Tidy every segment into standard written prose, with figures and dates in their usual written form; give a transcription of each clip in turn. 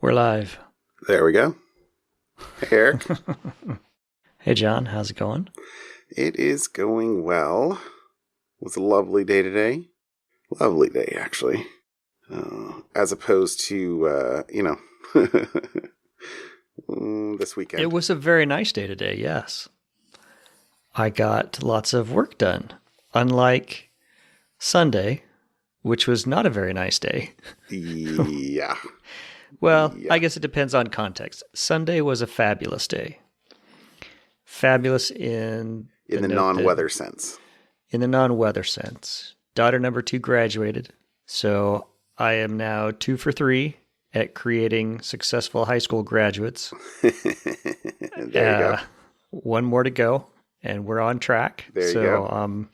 We're live. There we go. Hey, Eric. Hey, John. How's it going? It is going well. It was a lovely day today. Lovely day, actually. As opposed to, this weekend. It was a very nice day today, yes. I got lots of work done. Unlike Sunday, which was not a very nice day. Yeah. Well, yeah. I guess it depends on context. Sunday was a fabulous day. Fabulous in the non-weather sense. In the non-weather sense. Daughter number 2 graduated, so I am now 2 for 3 at creating successful high school graduates. There you go. One more to go, and we're on track. There you go.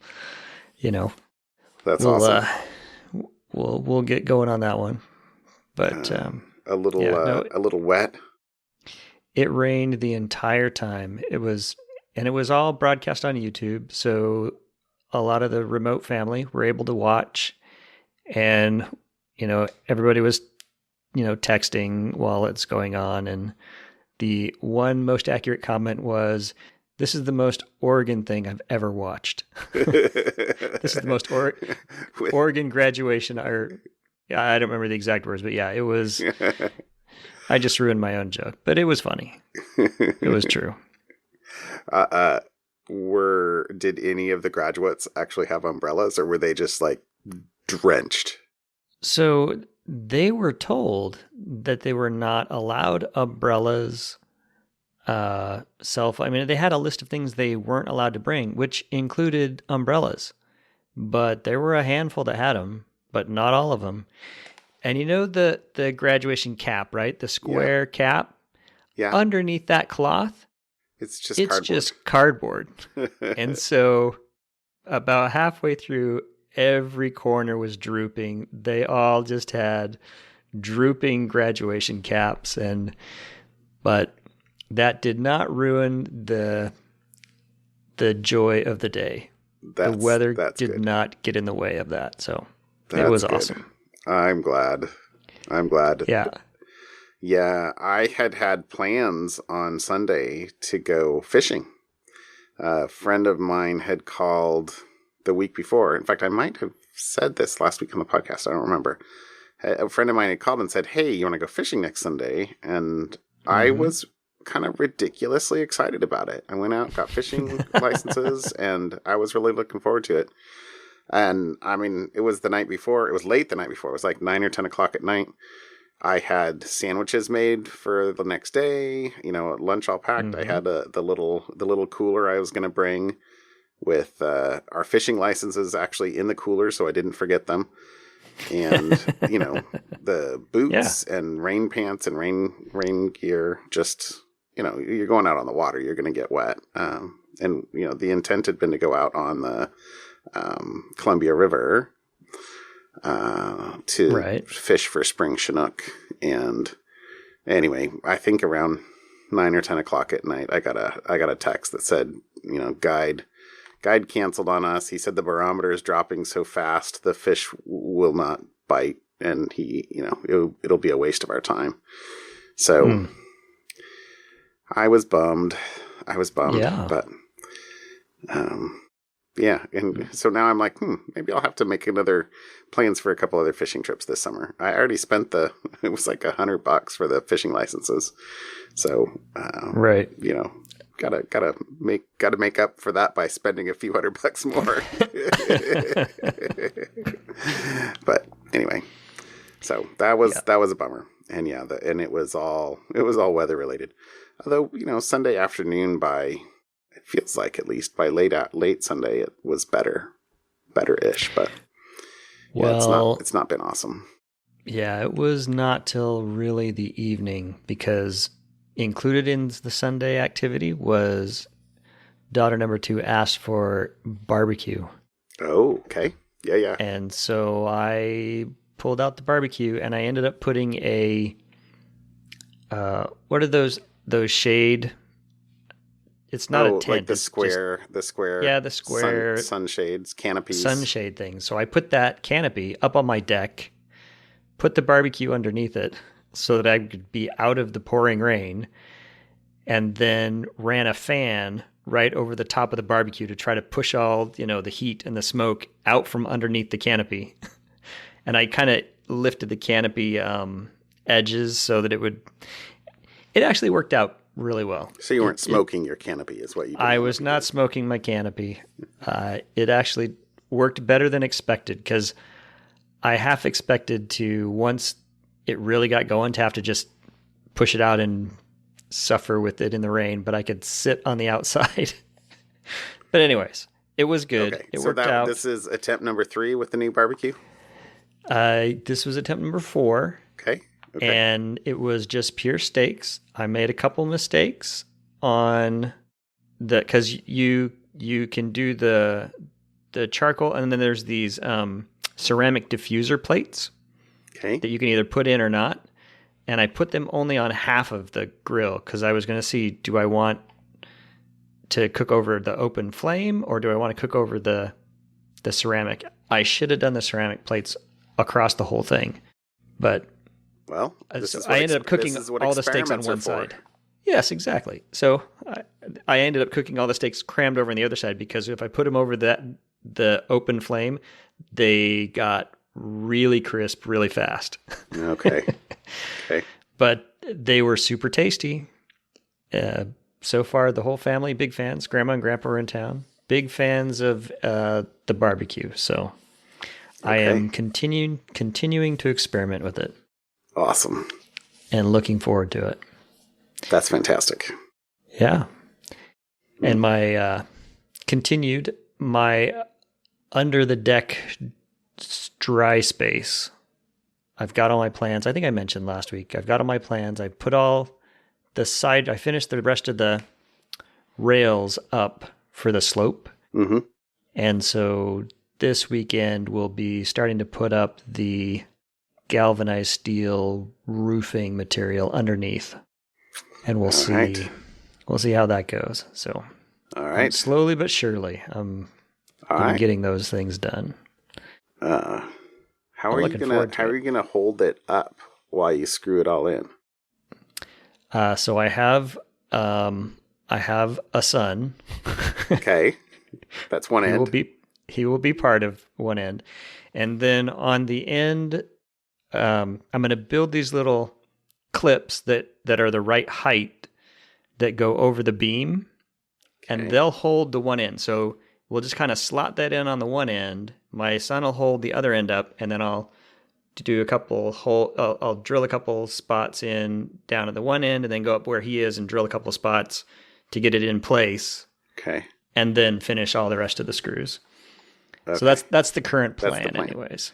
That's awesome. We'll get going on that one. But a little wet. It rained the entire time. It was all broadcast on YouTube, so a lot of the remote family were able to watch, and everybody was texting while it's going on. And the one most accurate comment was, "This is the most Oregon thing I've ever watched." This is the most Oregon graduation. I don't remember the exact words, but yeah, it was. I just ruined my own joke, but it was funny. It was true. Did any of the graduates actually have umbrellas, or were they just like drenched? So they were told that they were not allowed umbrellas. They had a list of things they weren't allowed to bring, which included umbrellas, but there were a handful that had them, but not all of them. And the graduation cap, right? The square cap? Yeah. Underneath that cloth, it's just cardboard. And so about halfway through, every corner was drooping. They all just had drooping graduation caps, but that did not ruin the joy of the day. The weather did not get in the way of that. So it was awesome. I'm glad. Yeah. Yeah, I had plans on Sunday to go fishing. A friend of mine had called the week before. In fact, I might have said this last week on the podcast. I don't remember. A friend of mine had called and said, "Hey, you want to go fishing next Sunday?" And I was kind of ridiculously excited about it. I went out, got fishing licenses, and I was really looking forward to it. And I mean, it was the night before. It was late the night before. It was like 9 or 10 o'clock at night. I had sandwiches made for the next day. Lunch all packed. I had the little cooler I was going to bring with our fishing licenses actually in the cooler, so I didn't forget them. And the boots and rain pants and rain gear. Just you're going out on the water. You're going to get wet. And the intent had been to go out on the Columbia River to fish for spring Chinook. And anyway, I think around 9 or 10 o'clock at night, I got a text that said, guide canceled on us. He said the barometer is dropping so fast the fish will not bite, and it'll be a waste of our time. So I was bummed. Yeah. But yeah, and so now I'm like, maybe I'll have to make plans for a couple other fishing trips this summer. I already spent it was like $100 for the fishing licenses. So, right. Gotta make up for that by spending a few $100 more. But anyway, so that was a bummer. And yeah, and it was all weather related. Although, Sunday afternoon it feels like at least by late Sunday it was better-ish, but it's not been awesome. Yeah, it was not till really the evening, because included in the Sunday activity was daughter number 2 asked for barbecue. Oh, okay. Yeah. And so I pulled out the barbecue, and I ended up putting what are those shade? It's not a tent. Like the square. Yeah, the square sunshades, canopies. Sunshade things. So I put that canopy up on my deck, put the barbecue underneath it, so that I could be out of the pouring rain, and then ran a fan right over the top of the barbecue to try to push all, the heat and the smoke out from underneath the canopy. And I kind of lifted the canopy edges so that it actually worked out really well. So you weren't smoking your canopy is what you did. I was not smoking my canopy. It actually worked better than expected, because I half expected to, once it really got going, to have to just push it out and suffer with it in the rain, but I could sit on the outside. But anyways, it was good. Okay. It worked out. This is attempt number 3 with the new barbecue? This was attempt number 4. Okay. And it was just pure steaks. I made a couple mistakes on because you can do the charcoal, and then there's these ceramic diffuser plates that you can either put in or not. And I put them only on half of the grill because I was going to see, do I want to cook over the open flame, or do I want to cook over the ceramic? I should have done the ceramic plates across the whole thing, but well, I ended up cooking all the steaks on one side. Yes, exactly. So I ended up cooking all the steaks crammed over on the other side, because if I put them over the open flame, they got really crisp really fast. Okay. Okay. But they were super tasty. So far, the whole family, big fans. Grandma and Grandpa were in town. Big fans of the barbecue. So I am continuing to experiment with it. Awesome. And looking forward to it. That's fantastic. Yeah. And my under the deck dry space. I've got all my plans. I think I mentioned last week. I've got all my plans. I put all the side. I finished the rest of the rails up for the slope. Mm-hmm. And so this weekend we'll be starting to put up the galvanized steel roofing material underneath, and we'll see. Right. We'll see how that goes. So, all right, slowly but surely, I'm getting those things done. How are you gonna hold it up while you screw it all in? So I have a son. Okay, that's one end. He will be part of one end, and then on the end, I'm going to build these little clips that are the right height that go over the beam, and they'll hold the one end. So we'll just kind of slot that in on the one end. My son will hold the other end up, and then I'll do I'll drill a couple spots in down at the one end, and then go up where he is and drill a couple spots to get it in place. Okay. And then finish all the rest of the screws. Okay. So that's the current plan, anyways.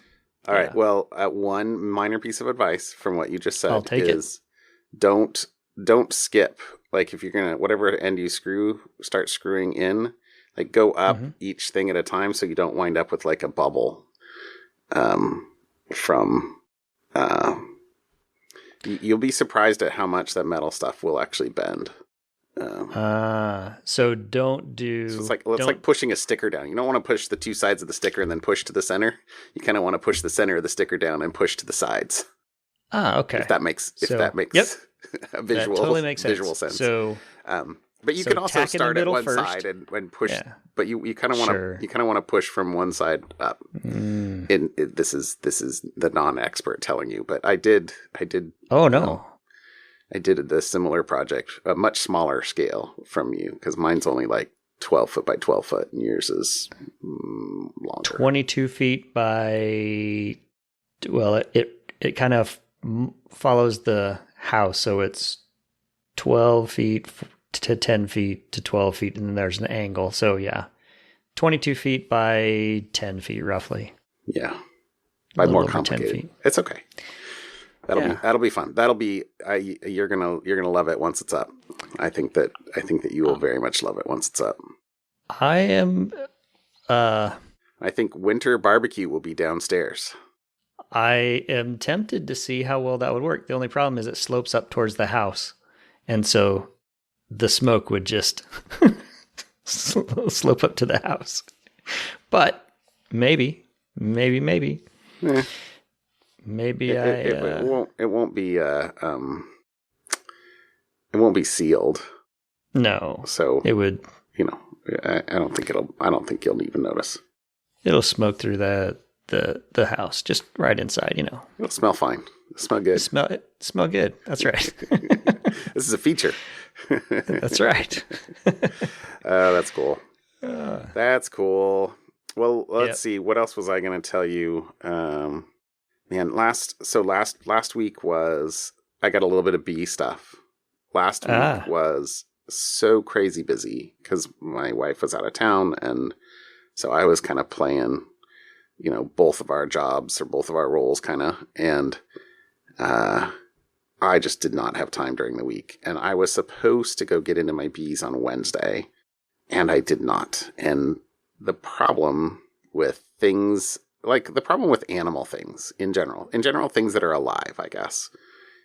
All right. Well, one minor piece of advice from what you just said is don't skip. Like if you're gonna whatever end you start screwing in. Like go up each thing at a time so you don't wind up with like a bubble you'll be surprised at how much that metal stuff will actually bend. So don't do... So it's like pushing a sticker down. You don't want to push the two sides of the sticker and then push to the center. You kind of want to push the center of the sticker down and push to the sides. Okay. If that makes a visual, totally makes sense. Visual sense. So... but you can also start at one side and push. Yeah. But you kind of want to push from one side up. This is the non-expert telling you, but I did. Oh no! I did a similar project, a much smaller scale from you, because mine's only like 12 foot by 12 foot, and yours is longer. 22 feet by. Well, it kind of follows the house, so it's 12 feet. To 10 feet to 12 feet, and then there's an angle. So yeah, 22 feet by 10 feet roughly. Yeah, by more complicated. 10 feet. It's okay. That'll be fun. That'll be you're gonna love it once it's up. I think that you will very much love it once it's up. I am. I think winter barbecue will be downstairs. I am tempted to see how well that would work. The only problem is it slopes up towards the house, and so the smoke would just slope up to the house. But maybe. Yeah. Maybe it won't be it won't be sealed. No. So it would. You know, I don't think you'll even notice. It'll smoke through the house, just right inside. It'll smell fine. It'll smell good. Smell good. That's right. This is a feature. That's right. That's cool. That's cool. Well, let's see. What else was I going to tell you? Man, last week was I got a little bit of bee stuff. Last week was so crazy busy because my wife was out of town, and so I was kind of playing, both of our jobs or both of our roles kind of, and I just did not have time during the week, and I was supposed to go get into my bees on Wednesday, and I did not. And the problem with animal things in general, things that are alive, I guess,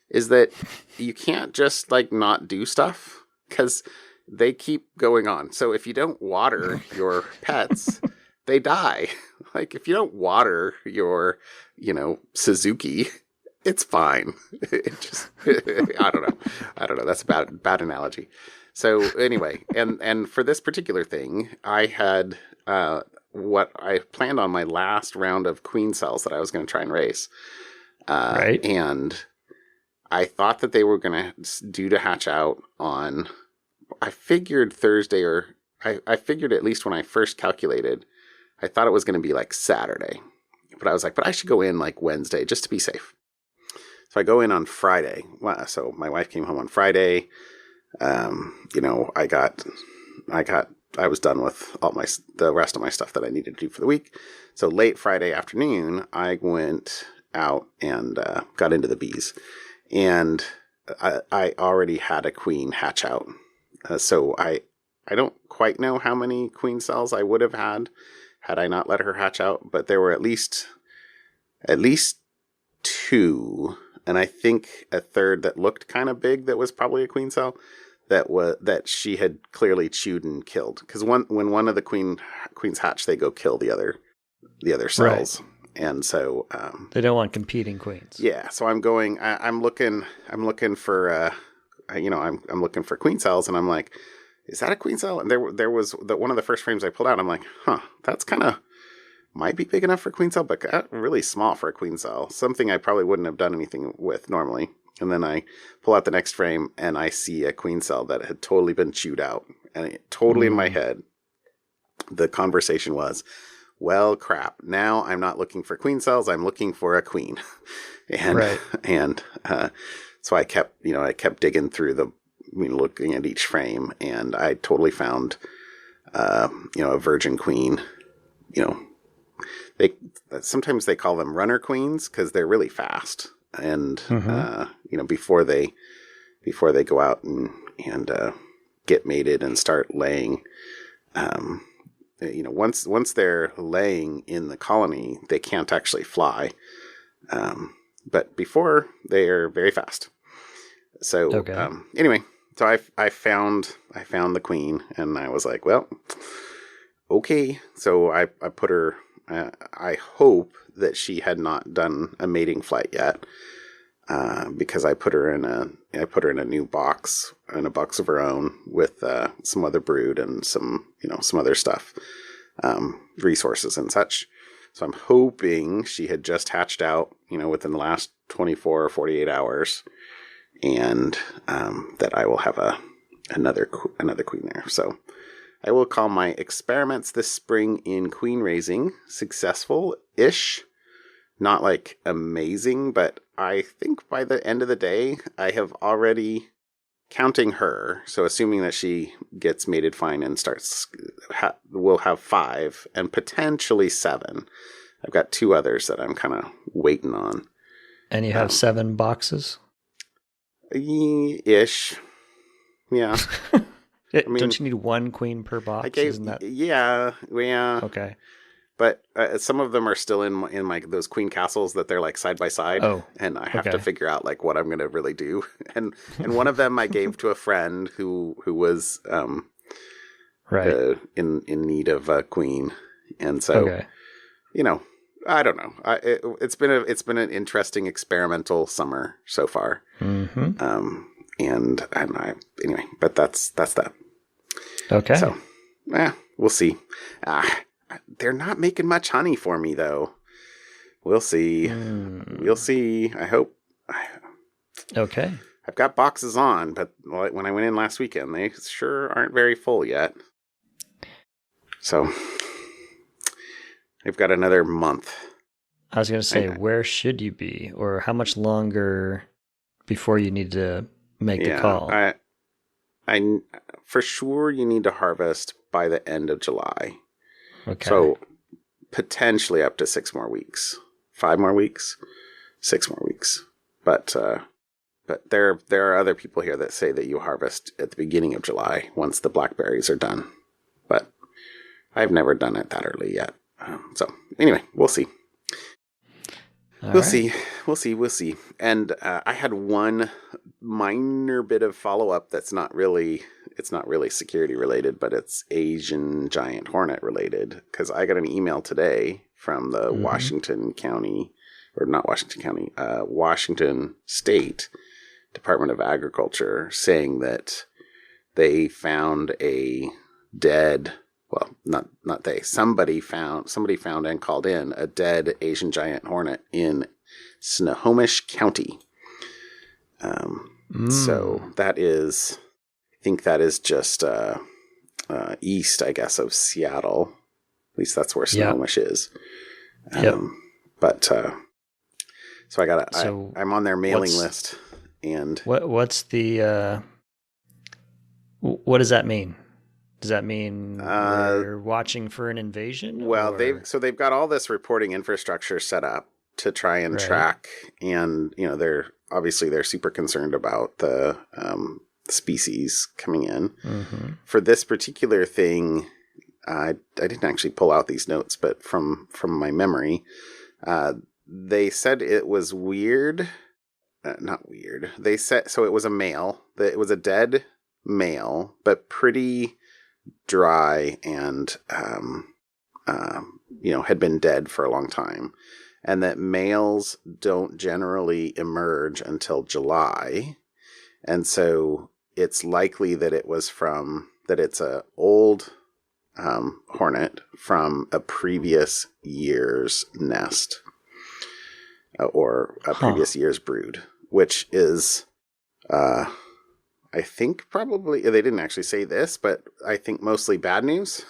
is that you can't just not do stuff because they keep going on. So if you don't water your pets, they die. If you don't water your, Suzuki, it's fine. It just, I don't know. That's a bad analogy. So anyway, and for this particular thing, I had what I planned on my last round of queen cells that I was going to try and raise. Right. And I thought that they were going to due to hatch out on, I figured Thursday, or I figured at least when I first calculated, I thought it was going to be Saturday. But I was but I should go in Wednesday just to be safe. So I go in on Friday. So my wife came home on Friday. I was done with the rest of my stuff that I needed to do for the week. So late Friday afternoon, I went out and got into the bees. And I already had a queen hatch out. So I don't quite know how many queen cells I would have had I not let her hatch out, but there were at least two, and I think a third that looked kind of big that was probably a queen cell that she had clearly chewed and killed. Because when one of the queens hatch, they go kill the other cells. Right. And so they don't want competing queens. Yeah, so I'm going. I'm looking for. I'm looking for queen cells, and I'm like, is that a queen cell? And there was one of the first frames I pulled out. I'm like, that's kind of might be big enough for a queen cell, but really small for a queen cell. Something I probably wouldn't have done anything with normally. And then I pull out the next frame, and I see a queen cell that had totally been chewed out, and totally in my head, the conversation was, well, crap. Now I'm not looking for queen cells. I'm looking for a queen. So I kept digging through looking at each frame, and I totally found, a virgin queen. Sometimes they call them runner queens because they're really fast, and before they go out and get mated and start laying. Once they're laying in the colony, they can't actually fly. But before, they are very fast. So anyway, so I found the queen, and I was like, well, okay. So I put her. I hope that she had not done a mating flight yet, because I put her in a new box, in a box of her own, with some other brood and some other stuff, resources and such. So I'm hoping she had just hatched out, within the last 24 or 48 hours, and that I will have another queen there. So I will call my experiments this spring in queen raising successful-ish. Not amazing, but I think by the end of the day, I have already, counting her, so assuming that she gets mated fine and starts, we'll have 5 and potentially 7. I've got 2 others that I'm kind of waiting on. And you have 7 boxes? Ish. Yeah. Don't you need 1 queen per box? Yeah. Okay. But some of them are still in those queen castles that they're side by side. Oh, and I have to figure out what I'm going to really do. And one of them I gave to a friend who was in need of a queen. And so, I don't know. It's been an interesting experimental summer so far. Mm-hmm. And anyway, but that's that. Okay. So, we'll see. They're not making much honey for me though. We'll see. We'll see. I hope. Okay. I've got boxes on, but when I went in last weekend, they sure aren't very full yet. So, I've got another month. I was going to say, where should you be, or how much longer before you need to make the call? I for sure you need to harvest by the end of July. Okay. So, potentially up to 6 more weeks, 5 more weeks, 6 more weeks, but there are other people here that say that you harvest at the beginning of July once the blackberries are done. But I've never done it that early yet. So anyway, we'll see. We'll see. And I had one minor bit of follow-up that's not really security related, but it's Asian giant hornet related, because I got an email today from the Washington State Department of Agriculture saying that they found a dead, well, not they, somebody found and called in a dead Asian giant hornet in Snohomish County. So that is, I think that is just east, I guess, of Seattle. At least that's where Snohomish is. But so I'm on their mailing list. And what's the what does that mean? Does that mean we're watching for an invasion? Well, they've got all this reporting infrastructure set up to try and track, and they're super concerned about the species coming in. Mm-hmm. For this particular thing, I didn't actually pull out these notes, but from my memory, they said it was weird. Not weird. They said, so it was a male. It was a dead male, but pretty dry and, had been dead for a long time. And that males don't generally emerge until July. And so it's likely that it's a old hornet from a previous year's nest. Or a previous year's brood, which is, I think probably, they didn't actually say this, but I think mostly bad news.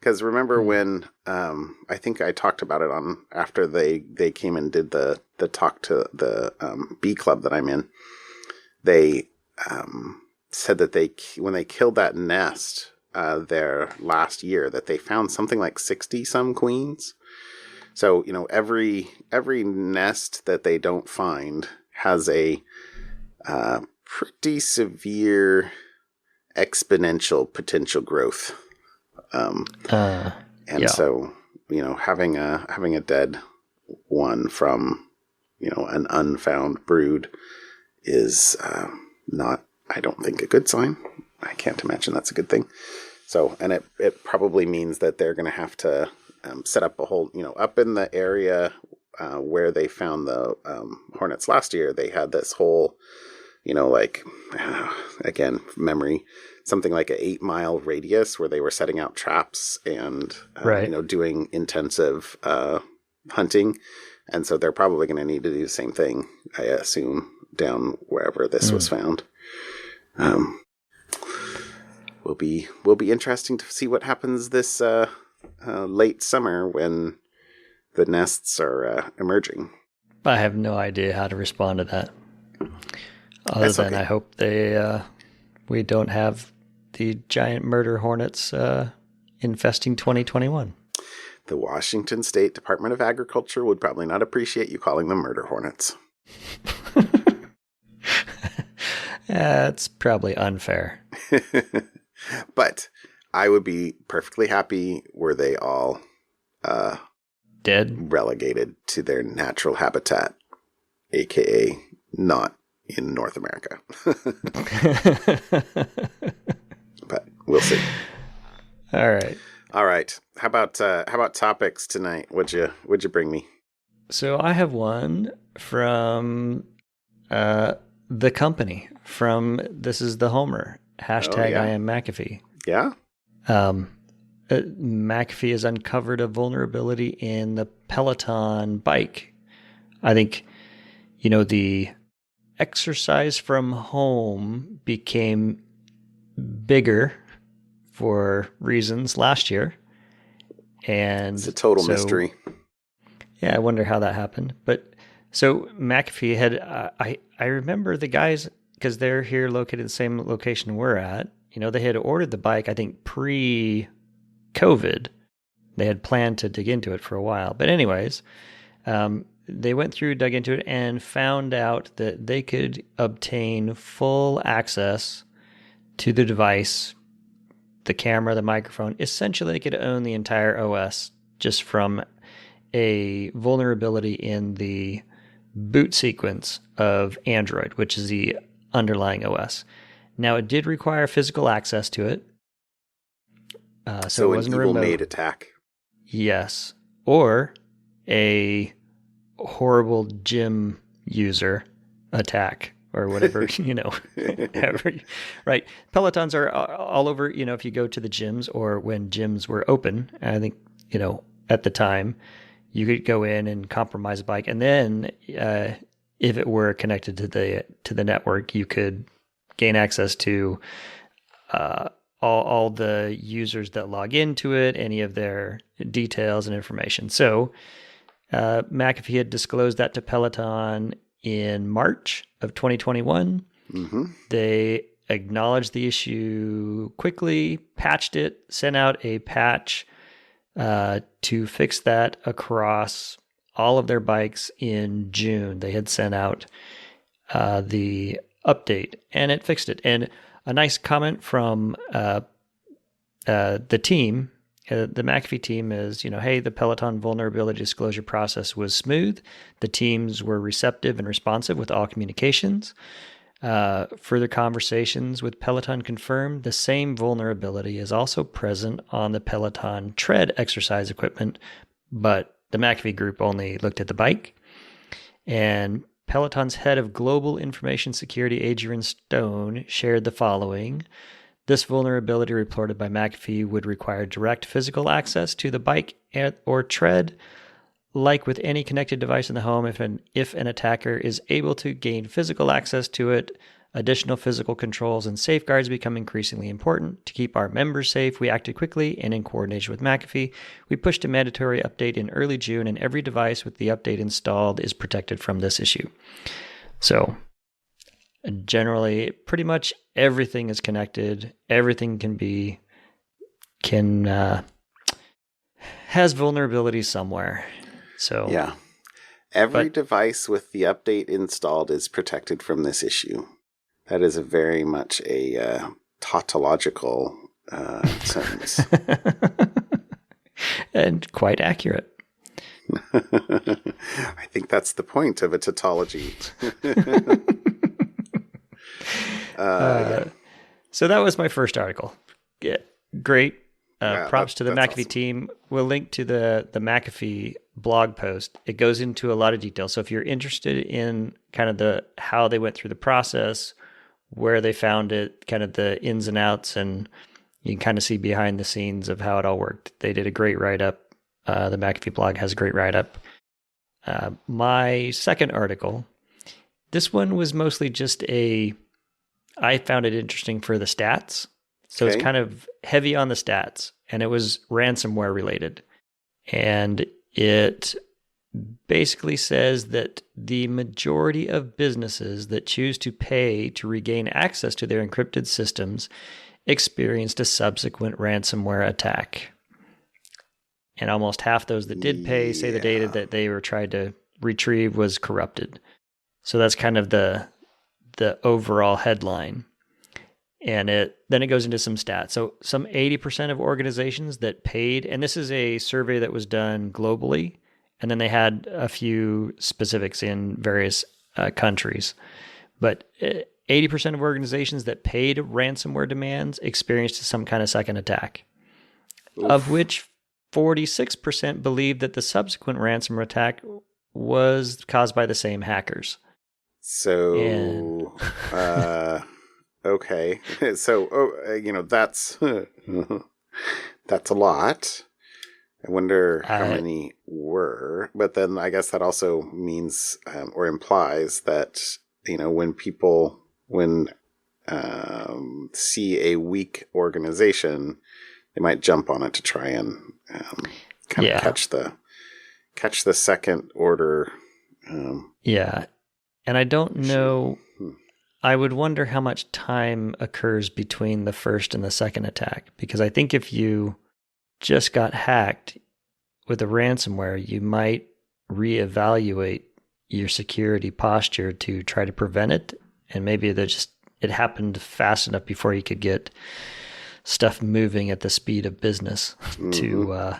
Because remember when, I think I talked about it after they came and did the talk to the bee club that I'm in, they said that when they killed that nest there last year, that they found something like 60 some queens. So, every nest that they don't find has a pretty severe exponential potential growth. So, having a dead one from, an unfound brood is not, I don't think, a good sign. I can't imagine that's a good thing. So, and it probably means that they're going to have to set up a whole, up in the area where they found the hornets last year, they had this whole, again, memory, something like an 8-mile radius where they were setting out traps and, doing intensive hunting. And so they're probably going to need to do the same thing, I assume, down wherever this was found. Will be interesting to see what happens this late summer when the nests are emerging. I have no idea how to respond to that. Other than I hope we don't have the giant murder hornets infesting 2021. The Washington State Department of Agriculture would probably not appreciate you calling them murder hornets. That's probably unfair. But I would be perfectly happy were they all dead, relegated to their natural habitat, aka not in North America. But we'll see. All right. All right. How about topics tonight? Would you bring me? So I have one from uh, the company. From This is the Homer Oh hashtag I yeah. am Mcafee. Yeah. Um, McAfee has uncovered a vulnerability in the Peloton bike. I think, the exercise from home became bigger for reasons last year. It's a And total so, mystery. yeah, I wonder how that happened. But so McAfee had, I remember the guys, because they're here located in the same location we're at, they had ordered the bike, I think, pre COVID. They had planned to dig into it for a while. But, anyways, they went through, dug into it, and found out that they could obtain full access to the device, the camera, the microphone. Essentially, they could own the entire OS just from a vulnerability in the boot sequence of Android, which is the underlying OS. Now, it did require physical access to it. So it an wasn't a evil remote. maid attack. Yes. Or a horrible gym user attack or whatever, right? Pelotons are all over, if you go to the gyms or when gyms were open, I think, at the time, you could go in and compromise a bike. And then if it were connected to the network, you could gain access to all the users that log into it, any of their details and information. So McAfee had disclosed that to Peloton in March of 2021. Mm-hmm. They acknowledged the issue quickly, patched it, sent out a patch to fix that across all of their bikes in June. They had sent out the update, and it fixed it. And a nice comment from the team, the McAfee team is, hey, the Peloton vulnerability disclosure process was smooth. The teams were receptive and responsive with all communications. Further conversations with Peloton confirmed the same vulnerability is also present on the Peloton tread exercise equipment, but the McAfee group only looked at the bike. And Peloton's head of global information security, Adrian Stone, shared the following. This vulnerability reported by McAfee would require direct physical access to the bike or tread. Like with any connected device in the home, if an attacker is able to gain physical access to it, additional physical controls and safeguards become increasingly important. To keep our members safe, we acted quickly and in coordination with McAfee. We pushed a mandatory update in early June, and every device with the update installed is protected from this issue. So generally, pretty much everything is connected. Everything has vulnerabilities somewhere. So yeah, every device with the update installed is protected from this issue. That is a very much a tautological sentence, and quite accurate. I think that's the point of a tautology. So that was my first article. Yeah, great. Props to the McAfee awesome. team. We'll link to the McAfee blog post. It goes into a lot of detail. So if you're interested in kind of how they went through the process, where they found it, kind of the ins and outs, and you can kind of see behind the scenes of how it all worked. They did a great write-up. The McAfee blog has a great write-up. My second article, this one was mostly just I found it interesting for the stats. So It's kind of heavy on the stats, and it was ransomware related. And it basically says that the majority of businesses that choose to pay to regain access to their encrypted systems experienced a subsequent ransomware attack. And almost half those that did pay say the data that they were trying to retrieve was corrupted. So that's kind of the overall headline. And then it goes into some stats. So some 80% of organizations that paid, and this is a survey that was done globally, and then they had a few specifics in various countries. But 80% of organizations that paid ransomware demands experienced some kind of second attack. of which 46% believed that the subsequent ransomware attack was caused by the same hackers. So, okay. So, that's that's a lot. I wonder how many were. But then I guess that also means or implies that, when people see a weak organization, they might jump on it to try and kind of catch the second order. Yeah. And I don't know. I would wonder how much time occurs between the first and the second attack, because I think if you just got hacked with a ransomware, you might reevaluate your security posture to try to prevent it. And maybe it happened fast enough before you could get stuff moving at the speed of business to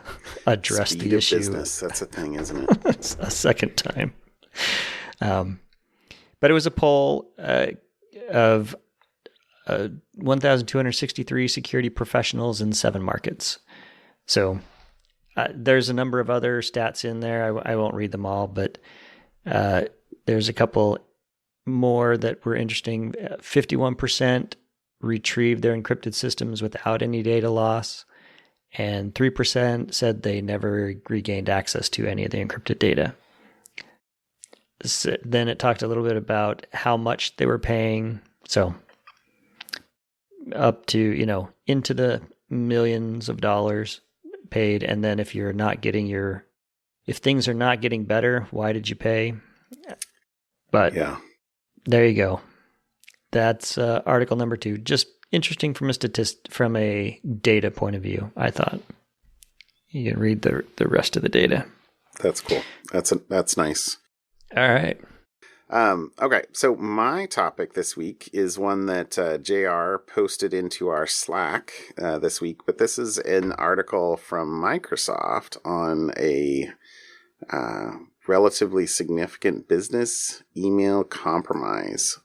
address speed the issue. Business. That's a thing, isn't it? A second time. But it was a poll of 1,263 security professionals in 7 markets. So there's a number of other stats in there. I won't read them all, but there's a couple more that were interesting. 51% retrieved their encrypted systems without any data loss, and 3% said they never regained access to any of the encrypted data. So then it talked a little bit about how much they were paying. So up to, into the millions of dollars paid. And then if things are not getting better, why did you pay? But yeah, there you go. That's article number 2. Just interesting from a data point of view, I thought. You can read the rest of the data. That's cool. That's nice. All right. Okay, so my topic this week is one that JR posted into our Slack this week, but this is an article from Microsoft on a relatively significant business email compromise.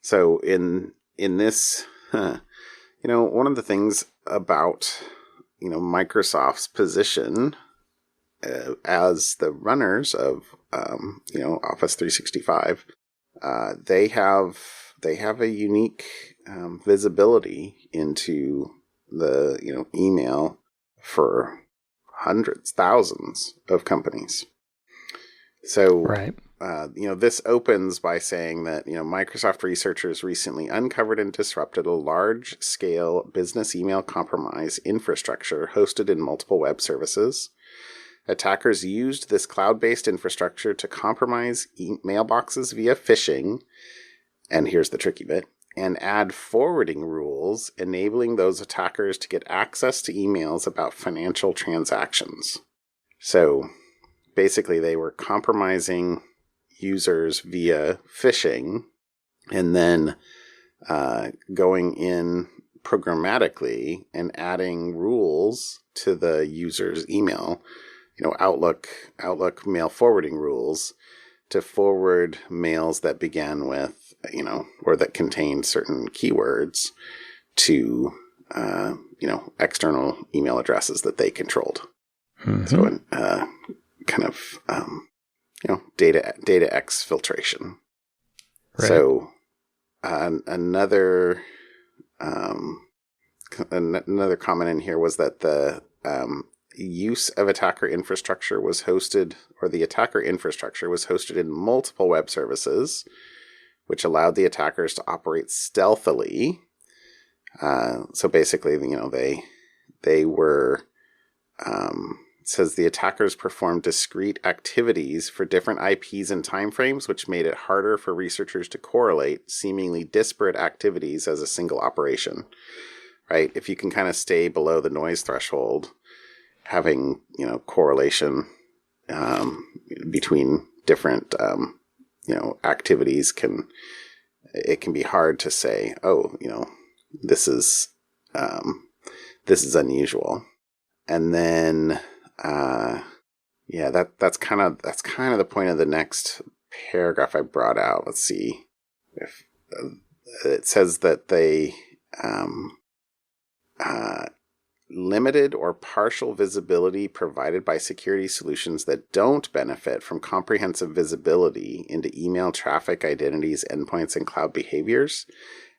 So in this, one of the things about Microsoft's position as the runners of Office 365, they have a unique visibility into the email for hundreds, thousands of companies. So right. This opens by saying that Microsoft researchers recently uncovered and disrupted a large-scale business email compromise infrastructure hosted in multiple web services. Attackers used this cloud-based infrastructure to compromise mailboxes via phishing, and here's the tricky bit, and add forwarding rules enabling those attackers to get access to emails about financial transactions. So basically they were compromising users via phishing and then going in programmatically and adding rules to the user's email. Outlook mail forwarding rules to forward mails that began with, or that contained certain keywords to, external email addresses that they controlled. Mm-hmm. So, kind of, data exfiltration. Right. So, another comment in here was that the, use of attacker infrastructure was hosted, or the attacker infrastructure was hosted in multiple web services, which allowed the attackers to operate stealthily. So basically, they were, it says the attackers performed discrete activities for different IPs and timeframes, which made it harder for researchers to correlate seemingly disparate activities as a single operation, right? If you can kind of stay below the noise threshold, having, correlation between different, activities can be hard to say, this is unusual. And then, that's kind of the point of the next paragraph I brought out. Let's see if it says that they, limited or partial visibility provided by security solutions that don't benefit from comprehensive visibility into email traffic, identities, endpoints, and cloud behaviors,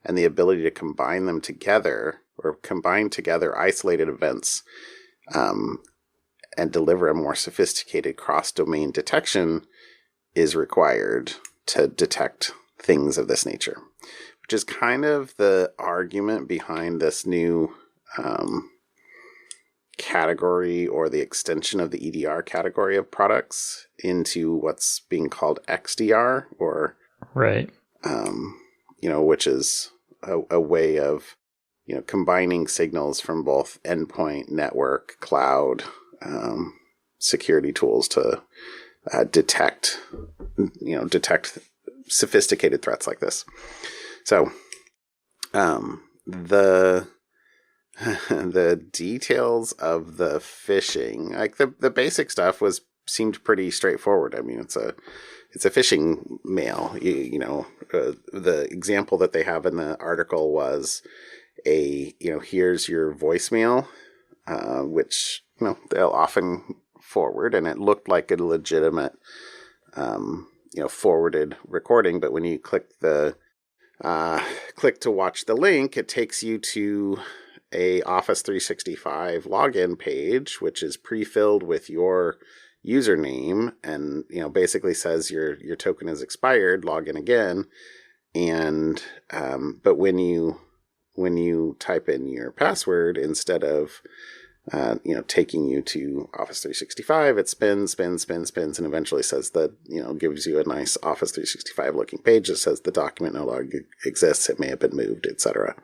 and the ability to combine them together or combine together isolated events and deliver a more sophisticated cross-domain detection is required to detect things of this nature, which is kind of the argument behind this new category, or the extension of the EDR category of products into what's being called XDR, or right, which is a way of combining signals from both endpoint, network, cloud, security tools to detect sophisticated threats like this. So the details of the phishing, like the basic stuff, seemed pretty straightforward. I mean, it's a phishing mail. The example that they have in the article was here's your voicemail, which they'll often forward, and it looked like a legitimate forwarded recording. But when you click to watch the link, it takes you to a Office 365 login page, which is pre-filled with your username, and basically says your token is expired, log in again. And but when you type in your password, instead of taking you to Office 365, it spins, and eventually says that, gives you a nice Office 365 looking page that says the document no longer exists, it may have been moved, etc.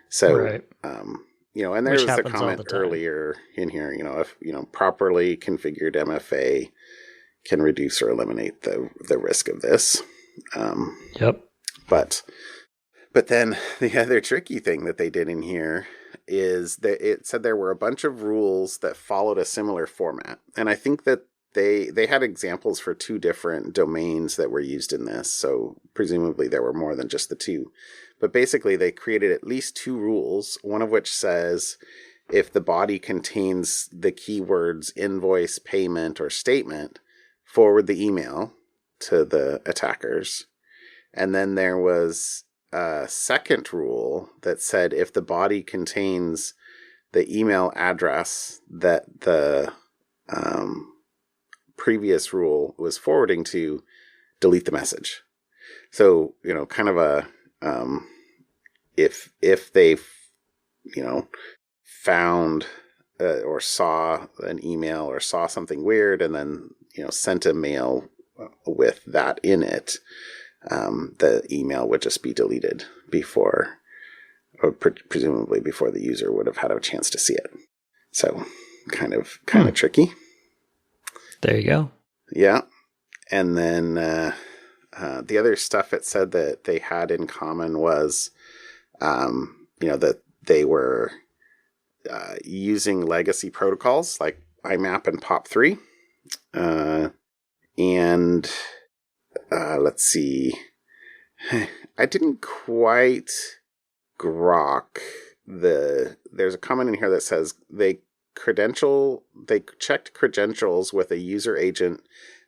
So, right. And there was a comment earlier in here, if, properly configured MFA can reduce or eliminate the risk of this. Yep. But then the other tricky thing that they did in here is that it said there were a bunch of rules that followed a similar format. And I think that they had examples for 2 different domains that were used in this. So presumably there were more than just the 2. But basically they created at least 2 rules, one of which says if the body contains the keywords invoice, payment, or statement, forward the email to the attackers. And then there was a second rule that said if the body contains the email address that the previous rule was forwarding to, delete the message. So, kind of a if they found or saw an email or saw something weird and then sent a mail with that in it, the email would just be deleted before, or presumably before the user would have had a chance to see it. So kind of tricky. There you go. Yeah. And then the other stuff it said that they had in common was, that they were using legacy protocols like IMAP and POP3. And let's see. I didn't quite grok there's a comment in here that says they checked credentials with a user agent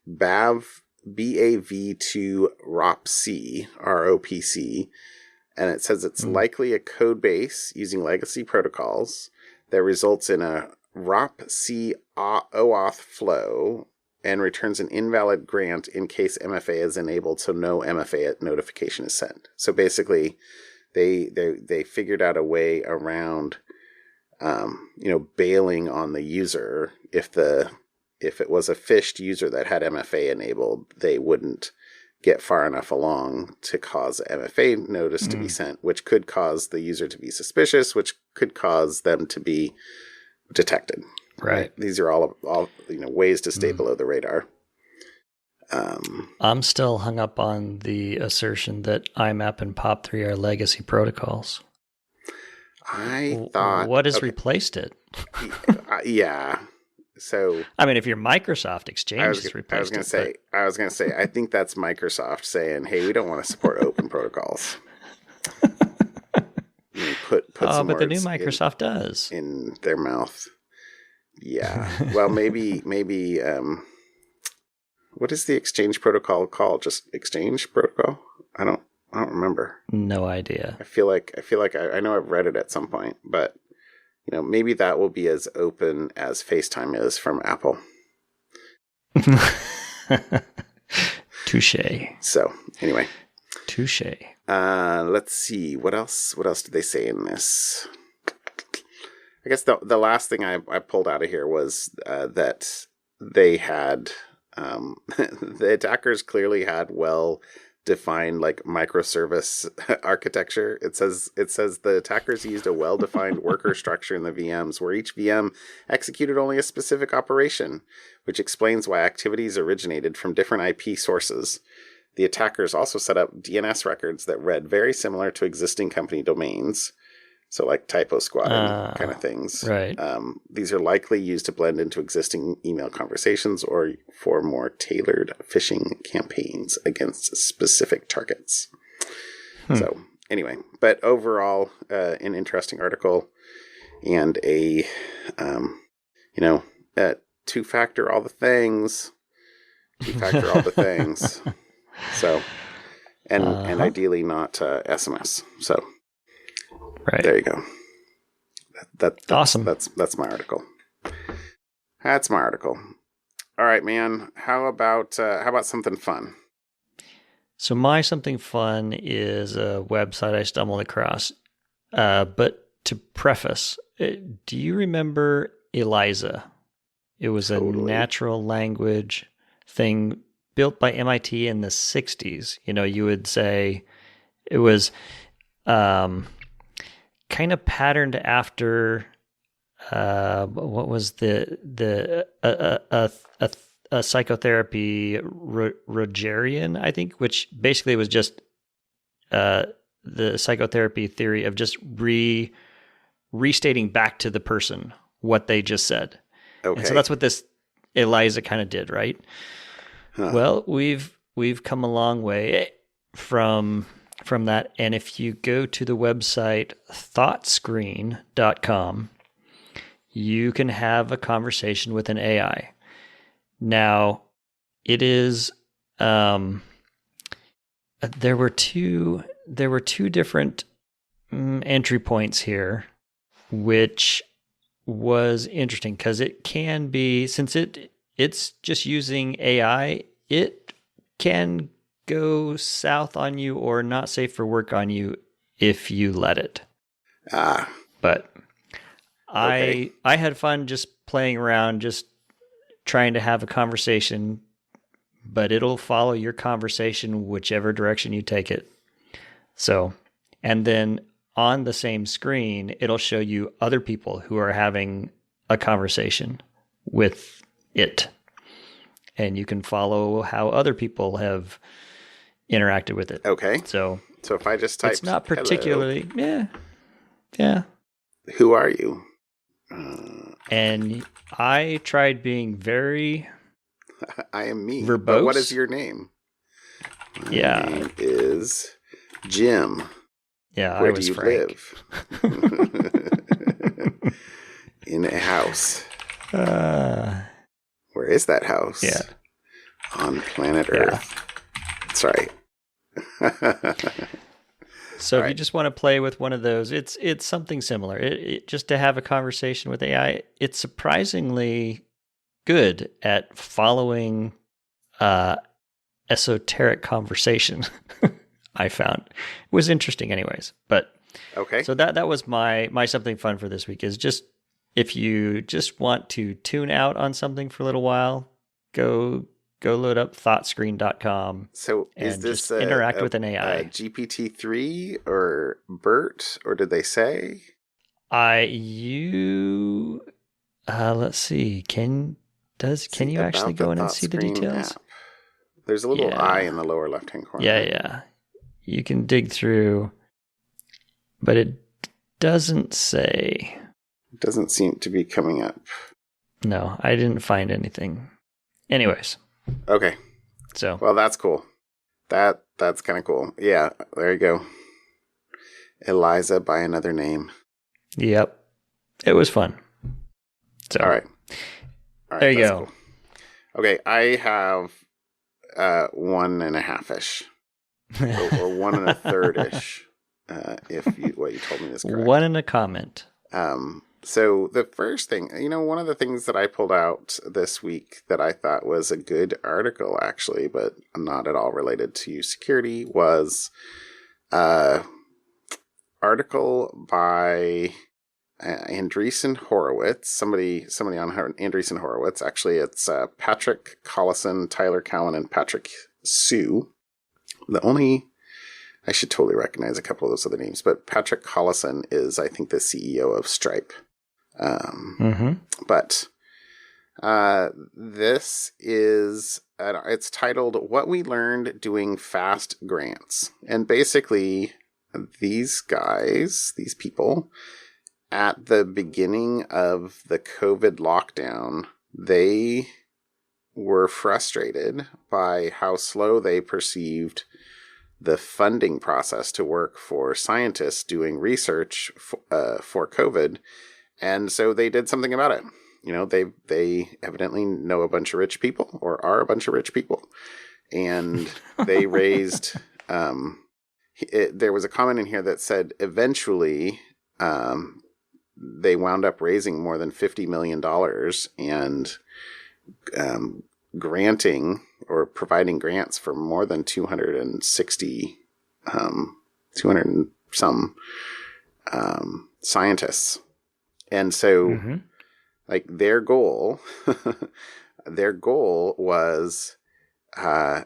BAV2 ROPC, and it says it's likely a code base using legacy protocols that results in a ROPC OAuth flow and returns an invalid grant in case MFA is enabled, so no MFA notification is sent. So basically, they figured out a way around, bailing on the user. If it was a phished user that had MFA enabled, they wouldn't get far enough along to cause an MFA notice to be sent, which could cause the user to be suspicious, which could cause them to be detected. Right. These are all ways to stay below the radar. I'm still hung up on the assertion that IMAP and POP3 are legacy protocols. I thought... What has replaced it? Yeah. So... I mean, if your Microsoft Exchange has replaced it. I was going to say, I think that's Microsoft saying, hey, we don't want to support open protocols. put some but the new words Microsoft does. in their mouth. Yeah. Well, maybe. What is the Exchange protocol called? Just Exchange protocol? I don't remember. No idea. I feel like I know I've read it at some point, but maybe that will be as open as FaceTime is from Apple. Touche. So anyway, touche. Let's see what else did they say in this. I guess the last thing I pulled out of here was that they had the attackers clearly had well-defined microservice architecture. It says the attackers used a well-defined worker structure in the VMs where each VM executed only a specific operation, which explains why activities originated from different IP sources. The attackers also set up DNS records that read very similar to existing company domains. So like typo squatting kind of things. Right. These are likely used to blend into existing email conversations or for more tailored phishing campaigns against specific targets. So anyway, but overall, an interesting article and a, two-factor all the things. So, and ideally not SMS. So. Right. There you go. That's awesome. That's my article. That's my article. All right, man. How about something fun? So my something fun is a website I stumbled across. But to preface, do you remember Eliza? It was a natural language thing built by MIT in the 60s. You would say it was kind of patterned after what was a psychotherapy Rogerian, I think, which basically was just the psychotherapy theory of just restating back to the person what they just said. Okay. And so that's what this Eliza kind of did, right? Huh. Well, we've come a long way from that. And if you go to the website thoughtscreen.com, you can have a conversation with an AI. Now, it is there were two different entry points here, which was interesting because it can be, since it's just using AI, it can go south on you or not safe for work on you if you let it. But okay. I had fun just playing around, just trying to have a conversation, but it'll follow your conversation whichever direction you take it. So, and then on the same screen, it'll show you other people who are having a conversation with it. And you can follow how other people have interacted with it. Okay. So if I just type, it's not particularly, hello, yeah. Who are you? And I tried being very I am me. verbose. But what is your name? My name is Jim. Yeah, Where I was do you Frank. live? In a house. Where is that house? Yeah. On planet Earth. That's right. So if you just want to play with one of those, it's something similar. It just to have a conversation with AI, it's surprisingly good at following esoteric conversation. I found it was interesting, anyways. But okay, so that was my something fun for this week is just if you just want to tune out on something for a little while, go load up thoughtscreen.com. So is this just interact with an AI? GPT-3 or BERT, or did they say? Let's see. Can you actually go in and see the details? App. There's a little eye in the lower left-hand corner. Yeah. You can dig through, but it doesn't say. It doesn't seem to be coming up. No, I didn't find anything. Anyways. Okay. So. Well, that's cool. That's kind of cool. Yeah, there you go. Eliza by another name. Yep. It was fun. So, All right. There you go. Cool. Okay, I have 1.5-ish. or 1.33-ish. If what you told me is correct. 1 and a comment. So the first thing, one of the things that I pulled out this week that I thought was a good article, actually, but not at all related to security, was article by Andreessen Horowitz. Somebody on Andreessen Horowitz. Actually, it's Patrick Collison, Tyler Cowan, and Patrick Sue. I should totally recognize a couple of those other names, but Patrick Collison is, I think, the CEO of Stripe. But this is, it's titled What We Learned Doing Fast Grants. And basically, these people, at the beginning of the COVID lockdown, they were frustrated by how slow they perceived the funding process to work for scientists doing research for COVID. And so they did something about it. They evidently know a bunch of rich people or are a bunch of rich people. And they raised, there was a comment in here that said eventually they wound up raising more than $50 million and granting or providing grants for more than 260, 200 and some scientists. And so, like, their goal was an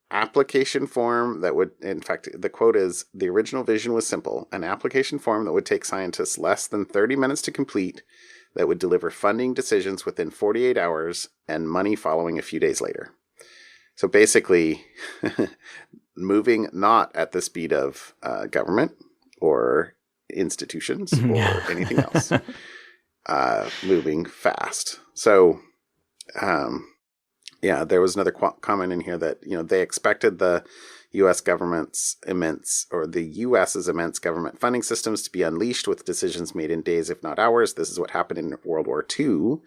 application form that would, in fact, the quote is, the original vision was simple, an application form that would take scientists less than 30 minutes to complete, that would deliver funding decisions within 48 hours and money following a few days later. So basically, moving not at the speed of government or institutions or anything else, moving fast. So, there was another comment in here that, they expected the U.S. government's the U.S.'s immense government funding systems to be unleashed with decisions made in days, if not hours. This is what happened in World War II,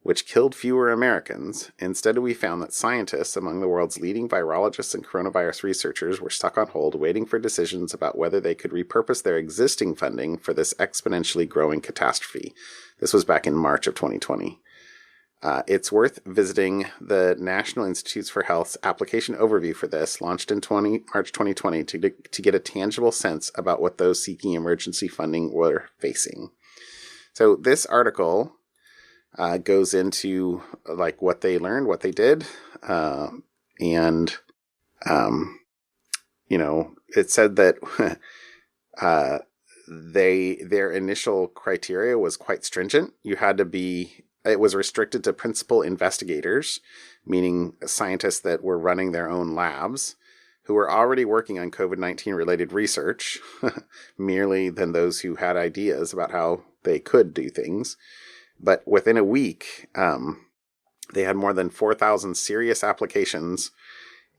which killed fewer Americans. Instead, we found that scientists among the world's leading virologists and coronavirus researchers were stuck on hold waiting for decisions about whether they could repurpose their existing funding for this exponentially growing catastrophe. This was back in March of 2020. It's worth visiting the National Institutes for Health's application overview for this, launched in March 2020, to get a tangible sense about what those seeking emergency funding were facing. So this article goes into like what they learned, what they did, and it said that their initial criteria was quite stringent. It was restricted to principal investigators, meaning scientists that were running their own labs, who were already working on COVID-19 related research, merely than those who had ideas about how they could do things. But within a week, they had more than 4,000 serious applications,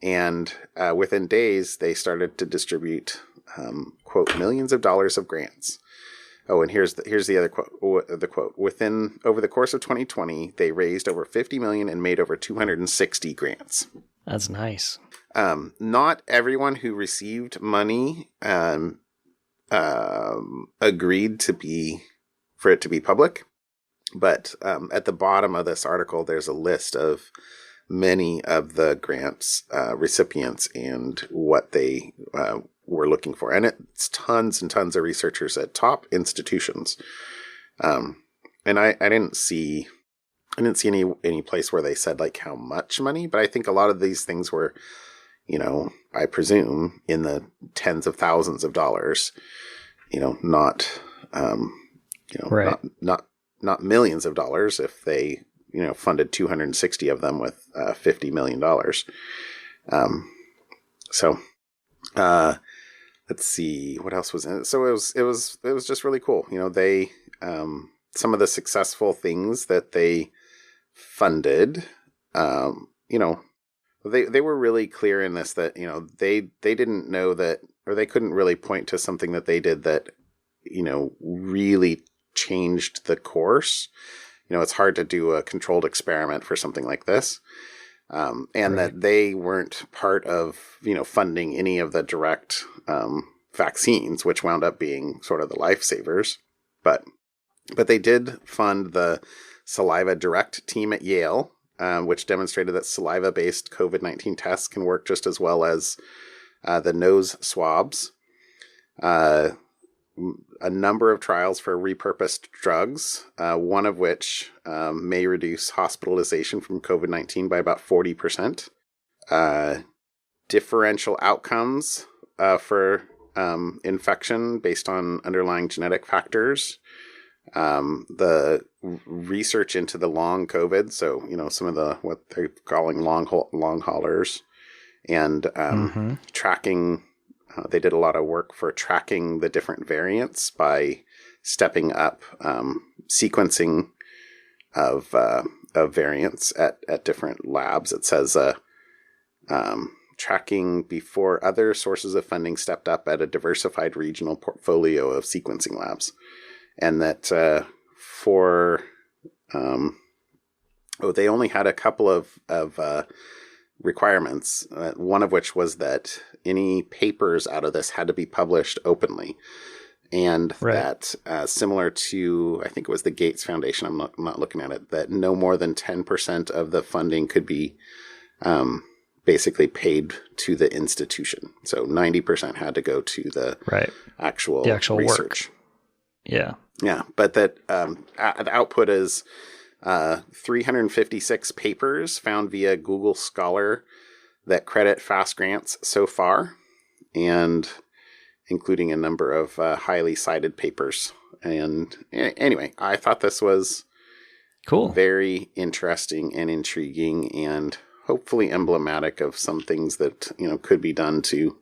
and within days, they started to distribute, quote, millions of dollars of grants. Oh, and here's the other quote. The quote: over the course of 2020, they raised over $50 million and made over 260 grants. That's nice. Not everyone who received money agreed for it to be public. But at the bottom of this article, there's a list of many of the grants recipients and what they were looking for. And it's tons and tons of researchers at top institutions. And I didn't see any place where they said like how much money, but I think a lot of these things were, I presume in the tens of thousands of dollars, not, right. not millions of dollars if they, funded 260 of them with $50 million. Let's see what else was in it. So it was just really cool. They, some of the successful things that they funded, they were really clear in this that, they didn't know that, or they couldn't really point to something that they did that, really changed the course. It's hard to do a controlled experiment for something like this. And that they weren't part of, funding any of the direct vaccines, which wound up being sort of the lifesavers. But they did fund the Saliva Direct team at Yale, which demonstrated that saliva-based COVID-19 tests can work just as well as the nose swabs. A number of trials for repurposed drugs, one of which may reduce hospitalization from COVID-19 by about 40%. Differential outcomes for infection based on underlying genetic factors. The research into the long COVID, so, some of what they're calling long haulers, and tracking. They did a lot of work for tracking the different variants by stepping up sequencing of variants at different labs. It says tracking before other sources of funding stepped up at a diversified regional portfolio of sequencing labs. And that they only had a couple of requirements, one of which was that any papers out of this had to be published openly. And that similar to, I think it was the Gates Foundation, I'm not looking at it, that no more than 10% of the funding could be basically paid to the institution. So 90% had to go to the actual research. Work. Yeah. Yeah. But that the output is 356 papers found via Google Scholar that credit FAST grants so far, and including a number of highly cited papers. And anyway, I thought this was cool, very interesting and intriguing, and hopefully emblematic of some things that could be done to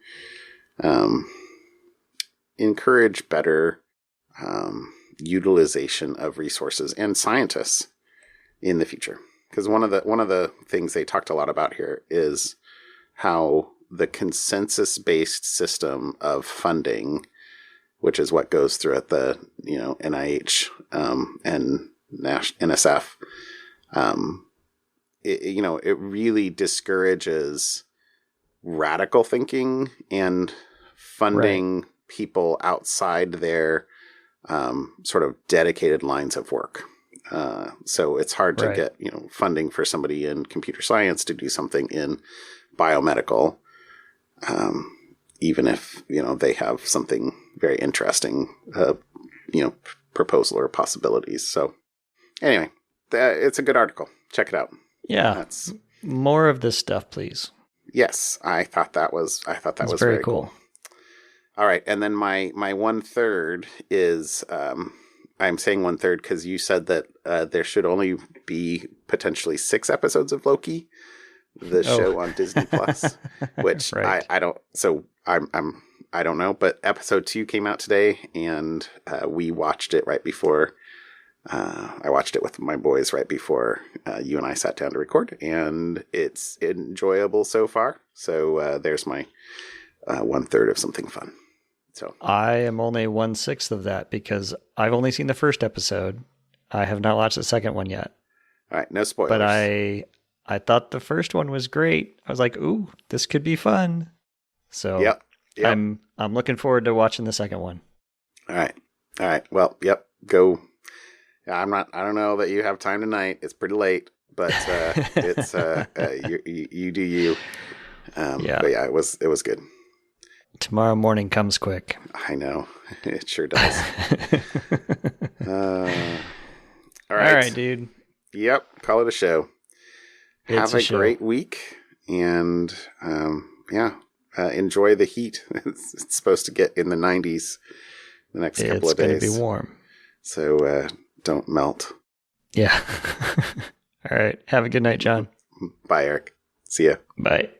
encourage better utilization of resources and scientists in the future. Because one of the things they talked a lot about here is how the consensus-based system of funding, which is what goes through at the NIH and NSF, it really discourages radical thinking and funding people outside their sort of dedicated lines of work. So it's hard to get funding for somebody in computer science to do something in biomedical, even if they have something very interesting, proposal or possibilities. So anyway, it's a good article. Check it out. Yeah, more of this stuff, please. Yes, I thought that was very cool. All right, and then my 1/3 is I'm saying 1/3 because you said that there should only be potentially 6 episodes of Loki, the show on Disney Plus, which I don't. So I don't know, but episode 2 came out today, and we watched it right before. I watched it with my boys right before you and I sat down to record, and it's enjoyable so far. So there's my 1/3 of something fun. So I am only 1/6 of that because I've only seen the first episode. I have not watched the second one yet. All right, no spoilers. But I thought the first one was great. I was like, "Ooh, this could be fun." So yep. I'm looking forward to watching the second one. All right. Well, go. I don't know that you have time tonight. It's pretty late, but it's you do you. But yeah, it was good. Tomorrow morning comes quick. I know. It sure does. All right. All right, dude. Yep. Call it a show. Have a great week. And enjoy the heat. It's supposed to get in the 90s the next couple of days. It's going to be warm. So don't melt. Yeah. All right. Have a good night, John. Bye, Eric. See ya. Bye.